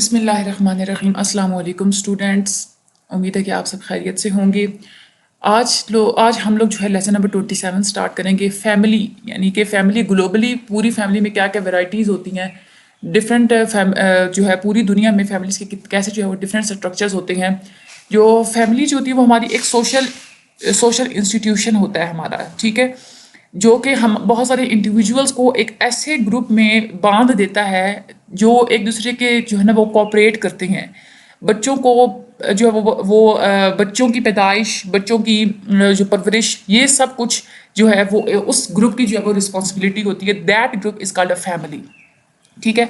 बिस्मिल्लाहिर्रहमानिर्रहीम। अस्सलाम वालेकुम स्टूडेंट्स, उम्मीद है कि आप सब खैरियत से होंगे। आज हम लोग जो है लेसन नंबर 27 स्टार्ट करेंगे। फैमिली यानी कि फैमिली ग्लोबली, पूरी फैमिली में क्या क्या वैरायटीज़ होती हैं, डिफरेंट जो है पूरी दुनिया में फैमिलीज़ के कैसे जो है वो डिफरेंट स्ट्रक्चर्स होते हैं। जो फैमिली जो होती है वो हमारी एक सोशल इंस्टीट्यूशन होता है हमारा, ठीक है, जो कि हम बहुत सारे इंडिविजुअल्स को एक ऐसे ग्रुप में बांध देता है जो एक दूसरे के जो है ना वो कोऑपरेट करते हैं। बच्चों को जो है बच्चों की पैदाइश, बच्चों की जो परवरिश, ये सब कुछ जो है वो उस ग्रुप की जो है वो रिस्पॉन्सिबिलिटी होती है। That group is called a family, ठीक है।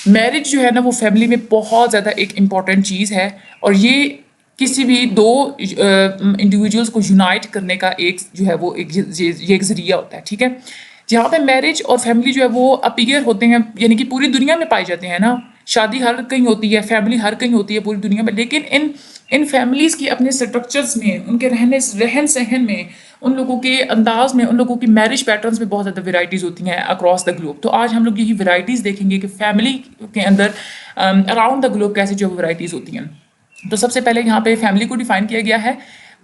मैरिज जो है ना वो फैमिली में बहुत ज़्यादा एक इम्पॉर्टेंट चीज़ है, और ये किसी भी दो इंडिविजुअल्स को यूनाइट करने का एक जो है वो ये एक ज़रिया होता है, ठीक है। जहाँ पे मैरिज और फैमिली जो है वो अपीयर होते हैं, यानी कि पूरी दुनिया में पाए जाते हैं ना। शादी हर कहीं होती है, फैमिली हर कहीं होती है पूरी दुनिया में, लेकिन इन फैमिलीज़ की अपने स्ट्रक्चर्स में, उनके रहन सहन में, उन लोगों के अंदाज में, उन लोगों की मैरिज पैटर्न्स में बहुत ज़्यादा वेराइटीज़ होती हैं अक्रॉस द ग्लोब। तो आज हम लोग यही वेराइटीज़ देखेंगे कि फैमिली के अंदर अराउंड द ग्लोब कैसे जो वेराइटीज़ होती हैं। तो सबसे पहले यहाँ पे फैमिली को डिफाइन किया गया है।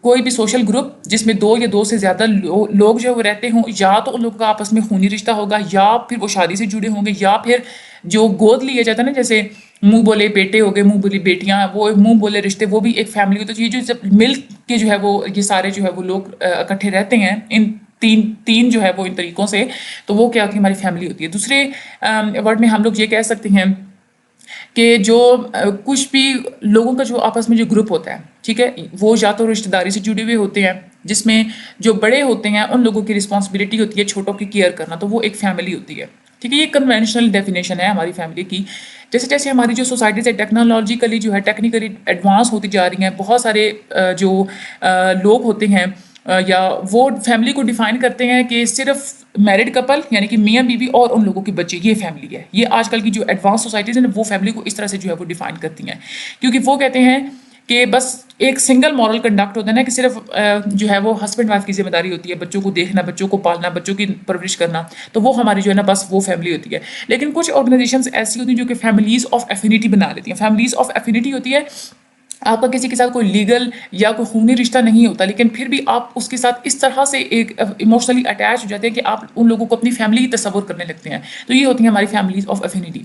कोई भी सोशल ग्रुप जिसमें दो या दो से ज़्यादा लोग जो है वो रहते हों, या तो उन लोगों का आपस में खूनी रिश्ता होगा, या फिर वो शादी से जुड़े होंगे, या फिर जो गोद लिया जाता है ना, जैसे मुंह बोले बेटे हो गए, मुंह बोली बेटियां, वो मुंह बोले रिश्ते, वो भी एक फैमिली होती है। तो ये जो जब मिल के जो है वो ये सारे जो है वो लोग इकट्ठे रहते हैं इन तीन जो है वो इन तरीकों से, तो वो क्या होती है, हमारी फैमिली होती है। दूसरे वर्ड में हम लोग ये कह सकते हैं कि जो कुछ भी लोगों का जो आपस में जो ग्रुप होता है, ठीक है, वो या तो रिश्तेदारी से जुड़े हुए होते हैं, जिसमें जो बड़े होते हैं उन लोगों की रिस्पॉन्सिबिलिटी होती है छोटों की केयर करना, तो वो एक फैमिली होती है, ठीक है। ये कन्वेंशनल डेफिनेशन है हमारी फैमिली की। जैसे जैसे हमारी जो सोसाइटीज है टेक्नोलॉजिकली जो है टेक्निकली एडवांस होती जा रही हैं, बहुत सारे जो लोग होते हैं या वो फैमिली को डिफाइन करते हैं कि सिर्फ मैरिड कपल यानी कि मियाँ बीवी और उन लोगों के बच्चे, ये फैमिली है। ये आजकल की जो एडवांस सोसाइटीज़ हैं वो फैमिली को इस तरह से जो है वो डिफाइन करती हैं, क्योंकि वो कहते हैं कि बस एक सिंगल मॉरल कंडक्ट होता है ना, कि सिर्फ जो है वो हस्बैंड वाइफ की जिम्मेदारी होती है बच्चों को देखना, बच्चों को पालना, बच्चों की परवरिश करना, तो वो हमारी जो है ना बस वो फैमिली होती है। लेकिन कुछ ऑर्गेनाइजेशंस ऐसी होती हैं जो कि फैमिलीज ऑफ एफिनिटी बना लेती हैं। फैमिलीज ऑफ एफिनिटी होती है, आपका किसी के साथ कोई लीगल या कोई खूनी रिश्ता नहीं होता, लेकिन फिर भी आप उसके साथ इस तरह से एक इमोशनली अटैच हो जाते हैं कि आप उन लोगों को अपनी फैमिली ही तस्वुर करने लगते हैं। तो ये होती है हमारी फैमिलीज ऑफ एफिनिटी।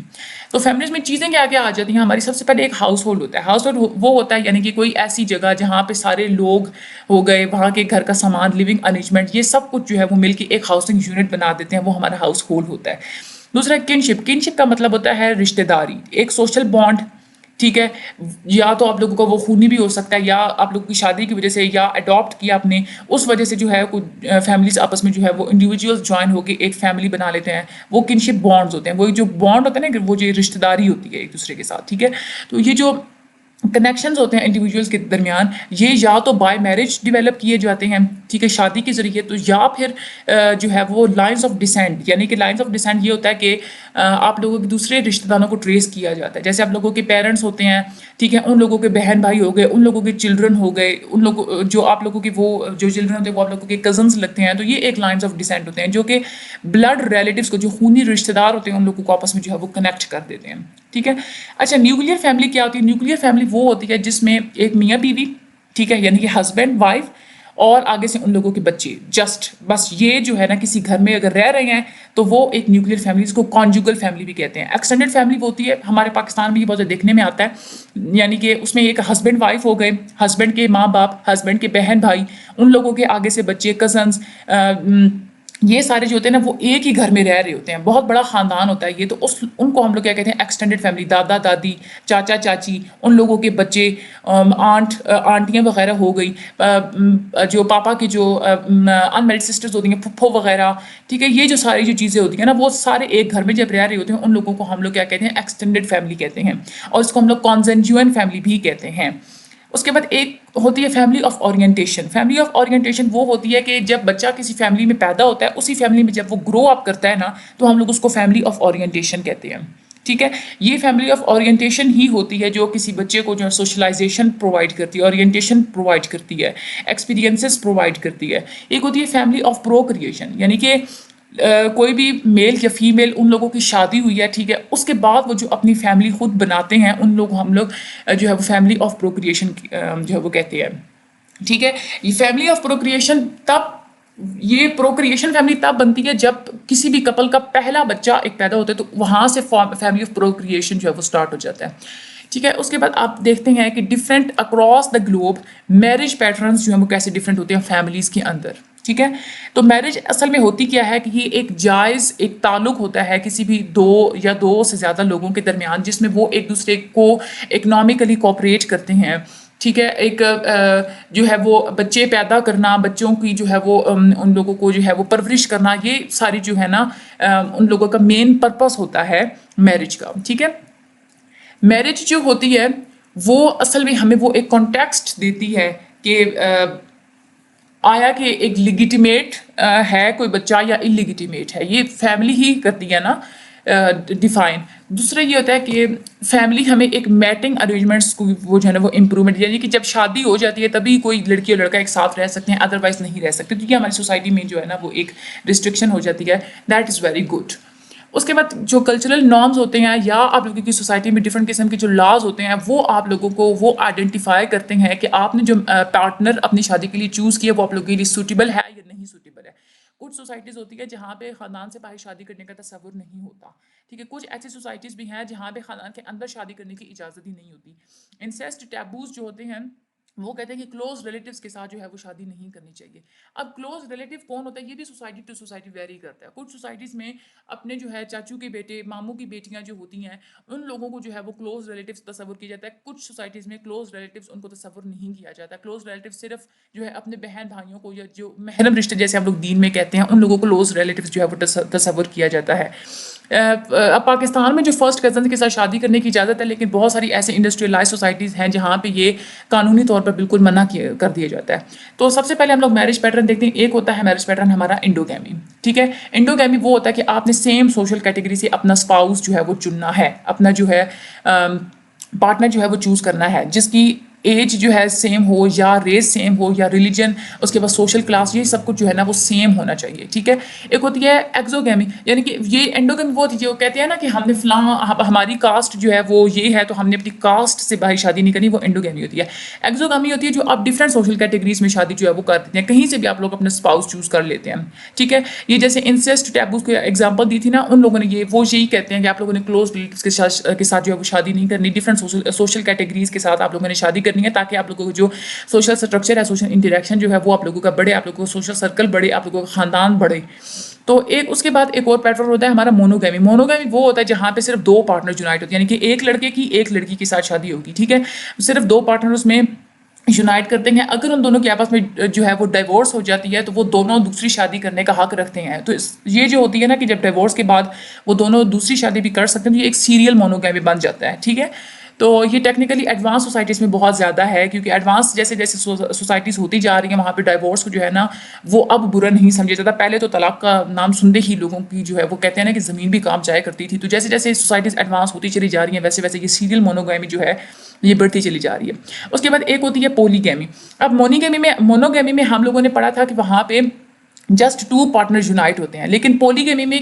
तो फैमिलीज में चीज़ें क्या क्या आ जाती हैं हमारी। सबसे पहले एक हाउस होल्ड होता है। हाउस होल्ड वो होता है यानी कि कोई ऐसी जगह जहाँ पे सारे लोग हो गए, वहाँ के घर का सामान, लिविंग अरेंजमेंट, ये सब कुछ जो है वो मिलकर एक हाउसिंग यूनिट बना देते हैं, वो हमारा हाउस होल्ड होता है। दूसरा किनशिप। किनशिप का मतलब होता है रिश्तेदारी, एक सोशल बॉन्ड, ठीक है। या तो आप लोगों का वो खूनी भी हो सकता है, या आप लोगों की शादी की वजह से, या अडॉप्ट किया आपने, उस वजह से जो है कुछ फैमिलीज आपस में जो है वो इंडिविजुअल्स ज्वाइन होकर एक फैमिली बना लेते हैं। वो किनशिप बॉन्ड्स होते हैं। वो जो बॉन्ड होता है ना, वो जो रिश्तेदारी होती है एक दूसरे के साथ, ठीक है। तो ये जो कनेक्शंस होते हैं इंडिविजुअल्स के दरमियान, ये या तो बाय मैरिज डेवलप किए जाते हैं, ठीक है, शादी के ज़रिए, तो या फिर जो है वो लाइंस ऑफ डिसेंट, यानी कि लाइंस ऑफ डिसेंट ये होता है कि आप लोगों के दूसरे रिश्तेदारों को ट्रेस किया जाता है। जैसे आप लोगों के पेरेंट्स होते हैं, ठीक है, उन लोगों के बहन भाई हो गए, उन लोगों के चिल्ड्रन हो गए, उन लोगों जो आप लोगों के वो जो चिल्ड्रन होते हैं वो आप लोगों के कजन्स लगते हैं। तो ये एक लाइंस ऑफ डिसेंट होते हैं जो कि ब्लड रिलेटिव्स को, जो खूनी रिश्तेदार होते हैं, उन लोगों को आपस में जो है वो कनेक्ट कर देते हैं, ठीक है। अच्छा, न्यूक्लियर फैमिली क्या होती है। न्यूक्लियर फैमिली वो होती है जिसमें एक मियाँ बीवी, ठीक है, यानी कि हस्बैंड वाइफ, और आगे से उन लोगों के बच्चे, जस्ट बस ये जो है ना किसी घर में अगर रह रहे हैं तो वो एक न्यूक्लियर फैमिली, इसको कॉन्जुगल फैमिली भी कहते हैं। एक्सटेंडेड फैमिली होती है हमारे पाकिस्तान में, ये बहुत देखने में आता है, यानी कि उसमें एक हस्बैंड वाइफ हो गए, हस्बैंड के माँ बाप, हस्बैंड के बहन भाई, उन लोगों के आगे से बच्चे, कजन्स, ये सारे जो होते हैं ना वो एक ही घर में रह रहे होते हैं। बहुत बड़ा ख़ानदान होता है ये। तो उनको हम लोग क्या कहते हैं, एक्सटेंडेड फैमिली। दादा दादी, चाचा चाची, उन लोगों के बच्चे, आंटियाँ वगैरह हो गई, जो पापा की जो अनमेरिड सिस्टर्स होती हैं, फुफ्फो वगैरह, ठीक है। ये जो सारी जो चीज़ें होती हैं ना, वो सारे एक घर में जब रह रहे होते हैं, उन लोगों को हम लोग क्या कहते हैं, एक्सटेंडेड फैमिली कहते हैं, और इसको हम लोग कॉन्सेंजुएंट फैमिली भी कहते हैं। उसके बाद एक होती है family of orientation. Family of orientation वो होती है कि जब बच्चा किसी फैमिली में पैदा होता है, उसी फैमिली में जब वो ग्रो अप करता है ना, तो हम लोग उसको फैमिली ऑफ ओरिएंटेशन कहते हैं, ठीक है। ये फैमिली ऑफ ओरिएंटेशन ही होती है जो किसी बच्चे को जो है सोशलाइजेशन प्रोवाइड करती है, ओरिएंटेशन प्रोवाइड करती है, एक्सपीरियंसेस प्रोवाइड करती है। एक होती है फैमिली ऑफ प्रोक्रिएशन, यानी कि کوئی بھی میل یا فیمیل ان لوگوں کی شادی ہوئی ہے، ٹھیک ہے، اس کے بعد وہ جو اپنی فیملی خود بناتے ہیں ہم لوگ جو ہے وہ فیملی آف پروکریشن جو ہے وہ کہتے ہیں، ٹھیک ہے. یہ فیملی آف پروکریشن یہ پروکریشن فیملی تب بنتی ہے جب کسی بھی کپل کا پہلا بچہ ایک پیدا ہوتا ہے، تو وہاں سے فیملی آف پروکریشن جو ہے وہ اسٹارٹ ہو جاتا ہے، ٹھیک ہے. اس کے بعد آپ دیکھتے ہیں کہ different across the globe marriage patterns جو ہیں وہ کیسے ڈفرینٹ ہوتے ہیں فیملیز کے اندر، ٹھیک ہے. تو میرج اصل میں ہوتی کیا ہے کہ یہ ایک جائز ایک تعلق ہوتا ہے کسی بھی دو سے زیادہ لوگوں کے درمیان، جس میں وہ ایک دوسرے کو اکنامکلی کوآپریٹ کرتے ہیں، ٹھیک ہے. ایک جو ہے وہ بچے پیدا کرنا، بچوں کی جو ہے وہ ان لوگوں کو جو ہے وہ پرورش کرنا، یہ ساری جو ہے نا ان لوگوں کا مین پرپس ہوتا ہے میرج کا، ٹھیک ہے. میرج جو ہوتی ہے وہ اصل میں ہمیں وہ ایک کانٹیکسٹ دیتی ہے کہ آیا کہ ایک لیگیٹیمیٹ ہے کوئی بچہ یا انلیگیٹیمیٹ ہے، یہ فیملی ہی کرتی ہے نا ڈیفائن. دوسرا یہ ہوتا ہے کہ فیملی ہمیں ایک میٹنگ ارینجمنٹس کو وہ جو ہے نا وہ امپرومنٹ، یعنی کہ جب شادی ہو جاتی ہے تبھی کوئی لڑکی اور لڑکا ایک ساتھ رہ سکتے ہیں، ادروائز نہیں رہ سکتے. تو یہ ہماری سوسائٹی میں جو ہے نا وہ ایک ریسٹرکشن ہو جاتی ہے، دیٹ از ویری گڈ. اس کے بعد جو کلچرل نارمز ہوتے ہیں یا آپ لوگوں کی سوسائٹی میں ڈفرینٹ قسم کے جو لاز ہوتے ہیں، وہ آپ لوگوں کو وہ آئیڈینٹیفائی کرتے ہیں کہ آپ نے جو پارٹنر اپنی شادی کے لیے چوز کیا وہ آپ لوگوں کے لیے سوٹیبل ہے یا نہیں سوٹیبل ہے. کچھ سوسائٹیز ہوتی ہے جہاں پہ خاندان سے باہر شادی کرنے کا تصور نہیں ہوتا، ٹھیک ہے. کچھ ایسی سوسائٹیز بھی ہیں جہاں پہ خاندان کے اندر شادی کرنے کی اجازت ہی نہیں ہوتی. انسیسٹ ٹیبوز جو ہوتے ہیں وہ کہتے ہیں کہ کلوز ریلیٹیوز کے ساتھ جو ہے وہ شادی نہیں کرنی چاہیے. اب کلوز ریلیٹیو کون ہوتا ہے یہ بھی سوسائٹی ٹو سوسائٹی ویری کرتا ہے. کچھ سوسائٹیز میں اپنے جو ہے چاچو کے بیٹے، ماموں کی بیٹیاں جو ہوتی ہیں ان لوگوں کو جو ہے وہ کلوز ریلیٹیوز تصور کیا جاتا ہے. کچھ سوسائٹیز میں کلوز ریلیٹیوز ان کو تصور نہیں کیا جاتا. کلوز ریلیٹیو صرف جو ہے اپنے بہن بھائیوں کو یا جو محرم رشتے جیسے ہم لوگ دین میں کہتے ہیں ان لوگوں کو کلوز ریلیٹیوز جو ہے وہ تصور کیا جاتا ہے. اب پاکستان میں جو فرسٹ کزن کے ساتھ شادی کرنے کی اجازت ہے، لیکن بہت ساری ایسے انڈسٹریلائز سوسائٹیز ہیں جہاں پہ یہ قانونی طور پر بالکل منع کر دیا جاتا ہے. تو سب سے پہلے ہم لوگ میرج پیٹرن دیکھتے ہیں. ایک ہوتا ہے میرج پیٹرن ہمارا انڈوگیمی، ٹھیک ہے. انڈوگیمی وہ ہوتا ہے کہ آپ نے سیم سوشل کیٹیگری سے اپنا اسپاؤس جو ہے وہ چننا ہے، اپنا جو ہے پارٹنر جو ہے وہ چوز کرنا ہے جس کی ایج جو ہے سیم ہو یا ریس سیم ہو یا ریلیجن، اس کے بعد سوشل کلاس، یہ سب کچھ جو ہے نا وہ سیم ہونا چاہیے، ٹھیک ہے. ایک ہوتی ہے ایکزوگیمی، یعنی کہ یہ انڈوگیمی وہ ہوتی ہے جو کہتے ہیں نا کہ ہم نے فلاں ہماری کاسٹ جو ہے وہ یہ ہے تو ہم نے اپنی کاسٹ سے باہر شادی نہیں کرنی، وہ انڈوگیمی ہوتی ہے. ایکزوگیمی ہوتی ہے جو آپ ڈفرینٹ سوشل کیٹیگریز میں شادی جو ہے وہ کر دیتے ہیں، کہیں سے بھی آپ لوگ اپنا اسپاؤس چوز کر لیتے ہیں، ٹھیک ہے. یہ جیسے انسیسٹ ٹیبوز کو ایگزامپل دی تھی نا، ان لوگوں نے یہی کہتے ہیں کہ آپ لوگوں نے کلوز ریلیٹیوز کے ساتھ جو ہے وہ شادی نہیں کرنی، ڈفرینٹ سوشل کیٹیگریز کے ساتھ آپ لوگوں نے شادی کرنی ہے تاکہ آپ لوگوں کو جو سوشل اسٹرکچر ہے، سوشل انٹریکشن جو ہے وہ آپ لوگوں کا بڑھے، آپ لوگوں کا سوشل سرکل بڑھے، آپ لوگوں کا خاندان بڑھے. تو اس کے بعد ایک اور پیٹرن ہوتا ہے ہمارا مونوگیمی. مونوگیمی وہ ہوتا ہے جہاں پہ صرف دو پارٹنر یونائٹ ہوتے ہیں، یعنی کہ ایک لڑکے کی ایک لڑکی کے ساتھ شادی ہوگی، ٹھیک ہے. صرف دو پارٹنر اس میں یونائٹ کرتے ہیں. اگر ان دونوں کے آپس میں جو ہے وہ ڈائیورس ہو جاتی ہے تو وہ دونوں دوسری شادی کرنے کا حق رکھتے ہیں. تو یہ جو ہوتی ہے نا کہ جب ڈائیورس کے بعد وہ دونوں دوسری شادی بھی کر سکتے ہیں تو یہ ایک سیریل مونوگیمی بن جاتا ہے، ٹھیک ہے. تو یہ ٹیکنیکلی ایڈوانس سوسائٹیز میں بہت زیادہ ہے، کیونکہ ایڈوانس جیسے جیسے سوسائٹیز ہوتی جا رہی ہیں وہاں پہ ڈائیورس کو جو ہے نا وہ اب برا نہیں سمجھا جاتا. پہلے تو طلاق کا نام سنتے ہی لوگوں کی جو ہے وہ کہتے ہیں نا کہ زمین بھی کام جایا کرتی تھی. تو جیسے جیسے سوسائٹیز ایڈوانس ہوتی چلی جا رہی ہیں ویسے ویسے یہ سیریل مونوگیمی جو ہے یہ بڑھتی چلی جا رہی ہے. اس کے بعد ایک ہوتی ہے پولیگیمی. اب مونوگیمی میں ہم لوگوں نے پڑھا تھا کہ وہاں پہ جسٹ 2 پارٹنر یونائٹ ہوتے ہیں، لیکن پولیگیمی میں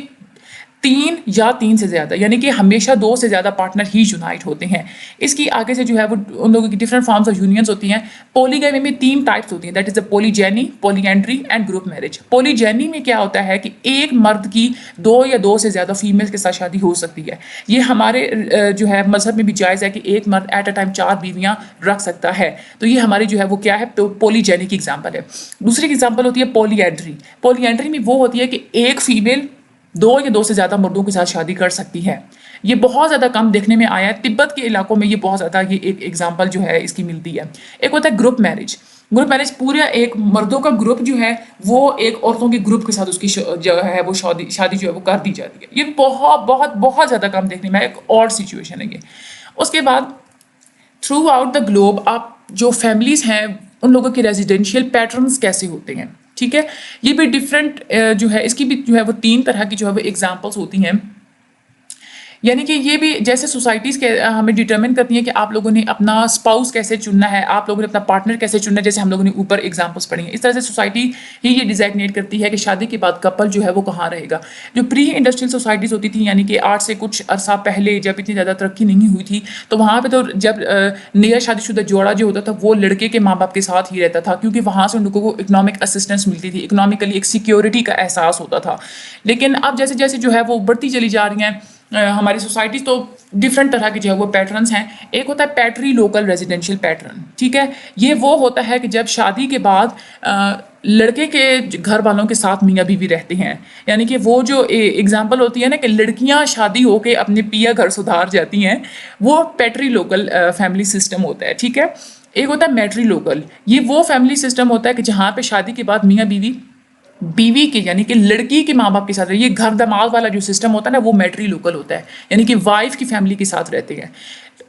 3 سے زیادہ، یعنی کہ ہمیشہ 2 سے زیادہ پارٹنر ہی یونائٹ ہوتے ہیں. اس کی آگے سے جو ہے وہ ان لوگوں کی ڈفرینٹ فارمز آف یونینز ہوتی ہیں. پولیگیمی میں 3 ٹائپس ہوتی ہیں، that is the polygyny, polyandry and group marriage. Polygyny میں کیا ہوتا ہے کہ ایک مرد کی 2 یا 2 سے زیادہ فیمیل کے ساتھ شادی ہو سکتی ہے. یہ ہمارے جو ہے مذہب میں بھی جائز ہے کہ ایک مرد ایٹ اے ٹائم 4 بیویاں رکھ سکتا ہے. تو یہ ہماری جو ہے وہ کیا ہے پولیجینی کی ایگزامپل ہے. دوسری ایگزامپل ہوتی ہے پولیینڈری. پولیینڈری میں وہ ہوتی ہے کہ ایک فیمیل 2 یا 2 سے زیادہ مردوں کے ساتھ شادی کر سکتی ہے. یہ بہت زیادہ کم دیکھنے میں آیا ہے. تبت کے علاقوں میں یہ بہت زیادہ یہ ایک ایگزامپل جو ہے اس کی ملتی ہے. ایک ہوتا ہے گروپ میرج. گروپ میرج پورا ایک مردوں کا گروپ جو ہے وہ ایک عورتوں کے گروپ کے ساتھ اس کی جو ہے وہ شادی جو ہے وہ کر دی جاتی ہے. یہ بہت بہت بہت زیادہ کم دیکھنے میں ایک اور سچویشن ہے یہ. اس کے بعد تھرو آؤٹ دا گلوب آپ جو فیملیز ہیں ان لوگوں کے ریزیڈینشیل پیٹرنس کیسے ہوتے ہیں، ٹھیک ہے. یہ بھی ڈفرینٹ جو ہے اس کی بھی جو ہے وہ 3 طرح کی جو ہے وہ ایگزامپلس ہوتی ہیں. यानी कि ये भी जैसे सोसाइटीज़ के हमें डिटरमिन करती हैं कि आप लोगों ने अपना स्पाउस कैसे चुनना है, आप लोगों ने अपना पार्टनर कैसे चुनना है, जैसे हम लोगों ने ऊपर एग्जांपल्स पढ़ी हैं। इस तरह से सोसाइटी ही ये डिजाइनेट करती है कि शादी के बाद कपल जो है वो कहाँ रहेगा। जो प्री इंडस्ट्रियल सोसाइटीज़ होती थी, यानी कि आज से कुछ अरसा पहले जब इतनी ज़्यादा तरक्की नहीं हुई थी, तो वहाँ पर तो जब नया शादीशुदा जोड़ा जो होता था वो लड़के के माँ बाप के साथ ही रहता था, क्योंकि वहाँ से उन लोगों को इकोनॉमिक असिस्टेंस मिलती थी, इकोनॉमिकली एक सिक्योरिटी का एहसास होता था। लेकिन अब जैसे जैसे जो है वो बढ़ती चली जा रही हैं हमारी सोसाइटीज़, तो डिफरेंट तरह के जो है वो पैटर्न्स हैं। एक होता है पैट्री लोकल रेजिडेंशियल पैटर्न, ठीक है। ये वो होता है कि जब शादी के बाद लड़के के घर वालों के साथ मियाँ बीवी रहते हैं, यानी कि वो जो एग्जांपल होती है ना कि लड़कियां शादी होके अपने पिया घर सुधार जाती हैं, वो पैट्री लोकल फैमिली सिस्टम होता है, ठीक है। एक होता है मैट्री लोकल, ये वो फैमिली सिस्टम होता है कि जहाँ पे शादी के बाद मियाँ बीवी के यानी कि लड़की के माँ बाप के साथ रहे। ये घर दमाद वाला जो सिस्टम होता है ना वो मैट्री लोकल होता है, यानी कि वाइफ की फैमिली के साथ रहते हैं।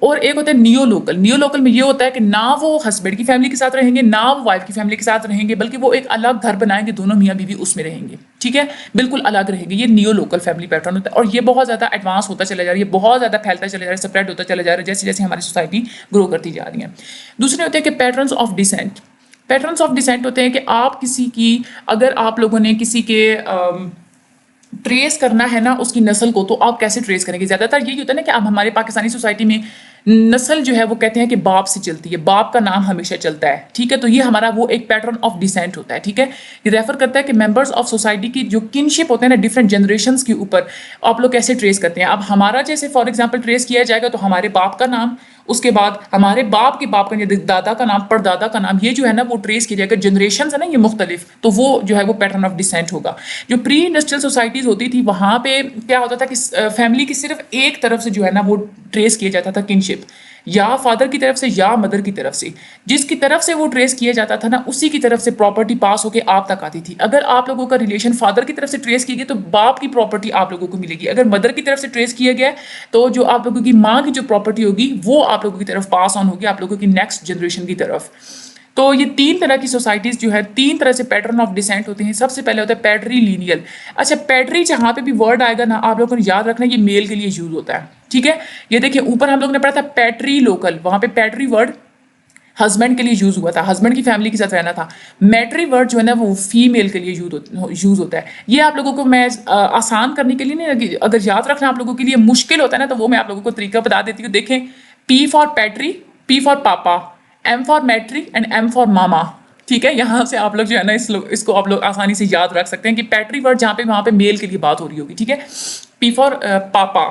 और एक होता है नियो लोकल। नियो लोकल में ये होता है कि ना वो हस्बैंड की फैमिली के साथ रहेंगे, ना वो वाइफ की फैमिली के साथ रहेंगे, बल्कि वो एक अलग घर बनाएंगे, दोनों मियाँ बीवी उसमें रहेंगे, ठीक है, बिल्कुल अलग रहेंगे। ये नियो लोकल फैमिली पैटर्न होता है और ये बहुत ज़्यादा एडवांस होता चला जा रहा है, ये बहुत ज़्यादा फैलता चला जा रहा है, स्प्रेड होता चला जा रहा है जैसे जैसे हमारी सोसाइटी ग्रो करती जा रही है। दूसरे होते हैं कि patterns of descent. Patterns of descent होते हैं कि आप किसी की, अगर आप लोगों ने किसी के ट्रेस करना है ना उसकी नस्ल को, तो आप कैसे ट्रेस करेंगे। ज़्यादातर यही होता है ना कि अब हमारे पाकिस्तानी सोसाइटी में नस्ल जो है वो कहते हैं कि बाप से चलती है, बाप का नाम हमेशा चलता है, ठीक है। तो ये हमारा वो एक पैटर्न ऑफ डिसेंट होता है, ठीक है। ये रेफर करता है कि मेंबर्स ऑफ सोसाइटी की जो किनशिप होते हैं ना डिफरेंट जनरेशंस के ऊपर, आप लोग कैसे ट्रेस करते हैं। अब हमारा जैसे फॉर एग्जांपल ट्रेस किया जाएगा तो हमारे बाप का नाम, उसके बाद हमारे बाप के बाप का, दादा का नाम, परदादा का नाम, ये जो है ना वो ट्रेस किया जाएगा। जनरेशन है ना ये मुख्तलिफ, तो वो जो है वो पैटर्न ऑफ डिसेंट होगा। जो प्री इंडस्ट्रियल सोसाइटीज होती थी वहाँ पे क्या होता था कि फैमिली की सिर्फ एक तरफ से जो है ना वो ट्रेस किया जाता था किनशिप, या फादर की तरफ से या मदर की तरफ से। जिसकी तरफ से वो ट्रेस किया जाता था ना उसी की तरफ से प्रॉपर्टी पास होके आप तक आती थी। अगर आप लोगों का रिलेशन फादर की तरफ से ट्रेस किया गया तो बाप की प्रॉपर्टी आप लोगों को मिलेगी। अगर मदर की तरफ से ट्रेस किया गया तो जो आप लोगों की माँ की जो प्रॉपर्टी होगी वो आप लोगों की तरफ पास ऑन होगी, आप लोगों की नेक्स्ट जनरेशन की तरफ। तो ये तीन तरह की सोसाइटीज जो है, तीन तरह से पैटर्न ऑफ डिसेंट होते हैं। सबसे पहले होता है पैट्री लीनियल। अच्छा, पैट्री जहाँ पे भी वर्ड आएगा ना आप लोगों को याद रखना ये मेल के लिए यूज होता है, ठीक है। ये देखिए ऊपर हम लोग ने पढ़ा था पैट्री लोकल, वहां पे पैट्री वर्ड हस्बैंड के लिए यूज हुआ था, हस्बैंड की फैमिली के साथ रहना था। मैट्री वर्ड जो है ना वो फीमेल के लिए यूज होता है। ये आप लोगों को मैं आसान करने के लिए नहीं, अगर याद रखना आप लोगों के लिए मुश्किल होता है ना तो वो मैं आप लोगों को तरीका बता देती हूँ। देखें, पी फॉर पैट्री, पी फॉर पापा, एम फॉर मैट्री एंड एम फॉर मामा, ठीक है। यहाँ से आप लोग जो है ना इसको आप लोग आसानी से याद रख सकते हैं कि पैट्री वर्ड जहाँ पे वहाँ पे मेल के लिए बात हो रही होगी, ठीक है। पी फॉर पापा।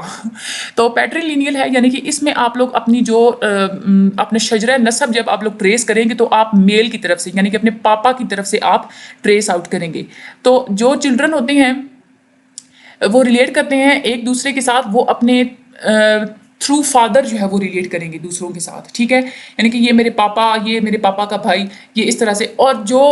तो पैट्री लीनियल है, यानी कि इसमें आप लोग अपनी जो अपने शजरा नसब जब आप लोग ट्रेस करेंगे तो आप मेल की तरफ से यानी कि अपने पापा की तरफ से आप ट्रेस आउट करेंगे। तो जो चिल्ड्रन होते हैं वो रिलेट करते हैं एक दूसरे के साथ, वो अपने थ्रू फादर जो है वो रिलेट करेंगे दूसरों के साथ, ठीक है। यानी कि ये मेरे पापा, ये मेरे पापा का भाई, ये इस तरह से। और जो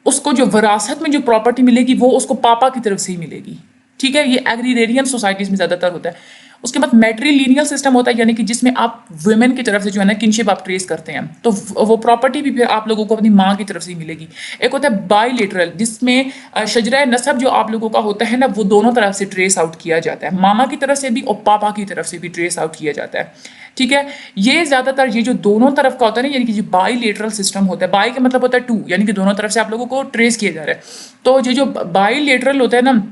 उसको जो विरासत में जो प्रॉपर्टी मिलेगी वो उसको पापा की तरफ से ही मिलेगी, ठीक है। ये एग्रीरेरियन सोसाइटीज में ज़्यादातर होता है। उसके बाद मैट्रीलिनियल सिस्टम होता है, यानी कि जिसमें आप वुमेन की तरफ से जो है ना किनशिप आप ट्रेस करते हैं, तो वो प्रॉपर्टी भी फिर आप लोगों को अपनी माँ की तरफ से ही मिलेगी। एक होता है बायलेटरल, जिसमें शजरा नसब जो आप लोगों का होता है ना वो दोनों तरफ से ट्रेस आउट किया जाता है, मामा की तरफ से भी और पापा की तरफ से भी ट्रेस आउट किया जाता है, ठीक है। ये ज़्यादातर ये जो दोनों तरफ का होता है ना, यानी कि जो बायलेटरल सिस्टम होता है, बाई का मतलब होता है टू, यानी कि दोनों तरफ से आप लोगों को ट्रेस किया जा रहा है। तो ये जो बायलेटरल होता है ना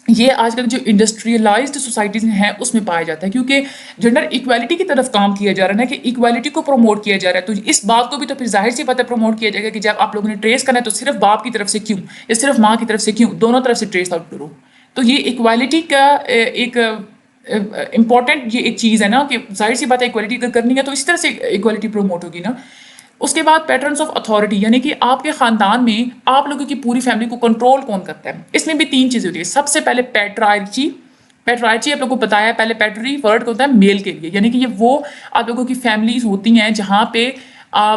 ये आजकल जो इंडस्ट्रियलाइज्ड सोसाइटीज हैं उसमें पाया जाता है, क्योंकि जेंडर इक्वालिटी की तरफ काम किया जा रहा है ना, कि इक्वालिटी को प्रमोट किया जा रहा है। तो इस बात को भी तो फिर जाहिर सी बात है प्रमोट किया जाएगा कि जब आप लोगों ने ट्रेस करना है तो सिर्फ बाप की तरफ से क्यों या सिर्फ माँ की तरफ से क्यों, दोनों तरफ से ट्रेस आउट करो। तो ये इक्वालिटी का एक इम्पॉर्टेंट ये एक चीज़ है ना, कि जाहिर सी बात है इक्वालिटी अगर करनी है तो इस तरह से इक्वालिटी प्रमोट होगी ना। उसके बाद पैटर्न्स ऑफ अथॉरिटी, यानी कि आपके खानदान में आप लोगों की पूरी फैमिली को कंट्रोल कौन करता है। इसमें भी तीन चीज़ें होती है। सबसे पहले पैट्रार्ची। पैट्रार्ची आप लोगों को बताया पहले, पैट्री वर्ड होता है मेल के लिए, यानी कि ये वो आप लोगों की फैमिलीज होती हैं जहाँ पे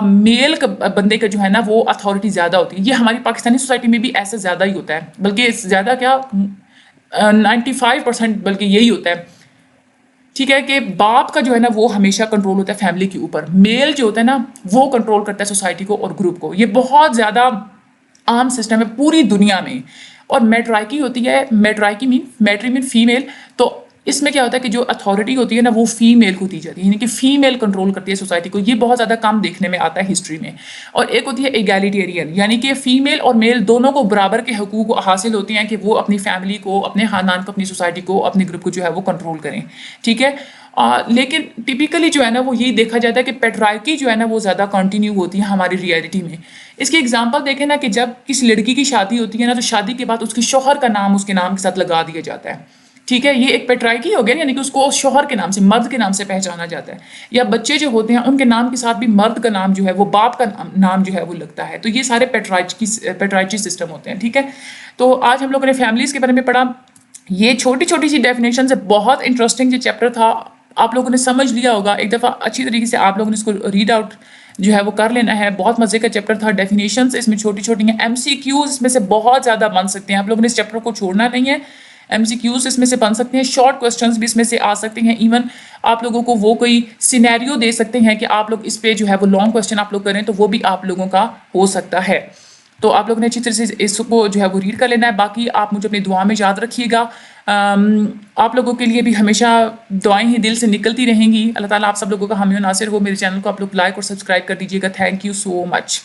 मेल बंदे का जो है ना वो अथॉरिटी ज़्यादा होती है। ये हमारी पाकिस्तानी सोसाइटी में भी ऐसा ज़्यादा ही होता है, बल्कि ज़्यादा क्या 95% बल्कि यही होता है, ठीक है। कि बाप का जो है ना वो हमेशा कंट्रोल होता है फैमिली के ऊपर, मेल जो होता है ना वो कंट्रोल करता है सोसाइटी को और ग्रुप को। ये बहुत ज़्यादा आम सिस्टम है पूरी दुनिया में। और मैट्राइकी होती है, मैट्राइकी मीन मैट्री मीन फीमेल, तो اس میں کیا ہوتا ہے کہ جو اتھارٹی ہوتی ہے نا وہ فیمیل کو دی جاتی ہے، یعنی کہ فیمیل کنٹرول کرتی ہے سوسائٹی کو. یہ بہت زیادہ کم دیکھنے میں آتا ہے ہسٹری میں. اور ایک ہوتی ہے ایگیلیٹیرین، یعنی کہ فیمیل اور میل دونوں کو برابر کے حقوق حاصل ہوتے ہیں کہ وہ اپنی فیملی کو، اپنے خاندان کو، اپنی سوسائٹی کو، اپنے گروپ کو جو ہے وہ کنٹرول کریں. ٹھیک ہے. لیکن ٹپیکلی جو ہے نا وہ یہی دیکھا جاتا ہے کہ پیٹرائرکی جو ہے نا وہ زیادہ کنٹینیو ہوتی ہے ہماری ریئلٹی میں. اس کی ایگزامپل دیکھیں نا کہ جب کسی لڑکی کی شادی ہوتی ہے نا تو شادی کے بعد اس کے شوہر کا نام اس کے نام کے ساتھ لگا دیا جاتا ہے. ٹھیک ہے. یہ ایک پیٹرائرکی ہو گیا، یعنی کہ اس کو شوہر کے نام سے، مرد کے نام سے پہچانا جاتا ہے. یا بچے جو ہوتے ہیں ان کے نام کے ساتھ بھی مرد کا نام جو ہے وہ باپ کا نام جو ہے وہ لگتا ہے. تو یہ سارے پیٹرائرکی سسٹم ہوتے ہیں. ٹھیک ہے. تو آج ہم لوگوں نے فیملیز کے بارے میں پڑھا. یہ چھوٹی چھوٹی سی ڈیفینیشن سے بہت انٹرسٹنگ یہ چیپٹر تھا. آپ لوگوں نے سمجھ لیا ہوگا. ایک دفعہ اچھی طریقے سے آپ لوگوں نے اس کو ریڈ آؤٹ جو ہے وہ کر لینا ہے. بہت مزے کا چیپٹر تھا. ڈیفینیشنز اس میں چھوٹی چھوٹی ہیں. ایم سی کیوز اس میں سے بہت زیادہ بن سکتے ہیں. آپ لوگوں نے اس چیپٹر کو چھوڑنا نہیں ہے. ایم سی کیوز اس میں سے بن سکتے ہیں. شارٹ کوسچنز بھی اس میں سے آ سکتے ہیں. ایون آپ لوگوں کو وہ کوئی سینیریو دے سکتے ہیں کہ آپ لوگ اس پہ جو ہے وہ لانگ کوسچن آپ لوگ کریں تو وہ بھی آپ لوگوں کا ہو سکتا ہے. تو آپ لوگوں نے اچھی طرح سے اس کو جو ہے وہ ریڈ کر لینا ہے. باقی آپ مجھے اپنی دعا میں یاد رکھیے گا. آپ لوگوں کے لیے بھی ہمیشہ دعائیں ہی دل سے نکلتی رہیں گی. اللہ تعالیٰ آپ سب لوگوں کا حامی و ناصر ہو. میرے چینل کو آپ لوگ لائک اور سبسکرائب کر دیجیے گا. Thank you so much.